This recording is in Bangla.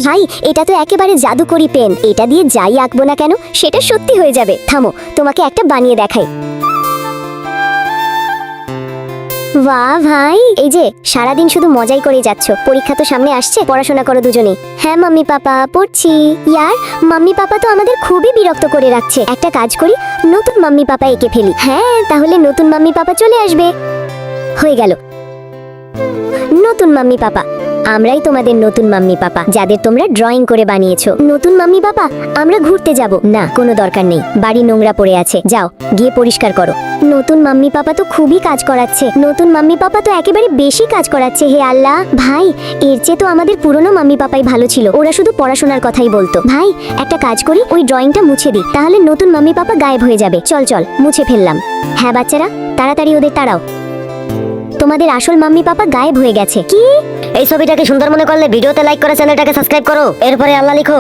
ভাই, এটা তো একেবারে জাদুকরি পেন। এটা দিয়ে যাই আঁকবো না কেন সেটা সত্যি হয়ে যাবে। থামো, তোমাকে একটা বানিয়ে দেখাই। বাহ ভাই, এই যে সারাদিন শুধু মজাই করে যাচ্ছ। পরীক্ষা তো সামনে আসছে, পড়াশোনা করো দুজনেই। হ্যাঁ মাম্মি পাপা, পড়ছি। ইয়ার, মাম্মি পাপা তো আমাদের খুবই বিরক্ত করে রাখছে। একটা কাজ করি, নতুন মাম্মি পাপা এঁকে ফেলি। হ্যাঁ, তাহলে নতুন মাম্মি পাপা চলে আসবে। হয়ে গেল, নতুন মাম্মি পাপা। আমরাই তোমাদের নতুন মাম্মি পাপা, যাদের তোমরা ড্রয়িং করে বানিয়েছো। নতুন মাম্মি পাপা, আমরা ঘুরতে যাব না। কোনো দরকার নেই, বাড়ি নোংরা পড়ে আছে, যাও গিয়ে পরিষ্কার করো। নতুন মাম্মি পাপা তো খুবই কাজ করাচ্ছে। নতুন মাম্মি পাপা তো একেবারে বেশি কাজ করাচ্ছে। হে আল্লাহ ভাই, এর চেয়ে তো আমাদের পুরনো মাম্মি পাপাই ভালো ছিল। ওরা শুধু পড়াশোনার কথাই বলতো। ভাই, একটা কাজ করি, ওই ড্রয়িংটা মুছে দিই, তাহলে নতুন মাম্মি পাপা গায়েব হয়ে যাবে। চল চল, মুছে ফেললাম। হ্যাঁ বাচ্চারা, তাড়াতাড়ি ওদের তাড়াও। তোমাদের আসল মাম্মি পাপা গায়েব হয়ে গেছে। কি? এই ছবিটাকে সুন্দর মনে করলে ভিডিওতে লাইক করে চ্যানেলটাকে সাবস্ক্রাইব করো, এরপরে আল্লাহ লিখো।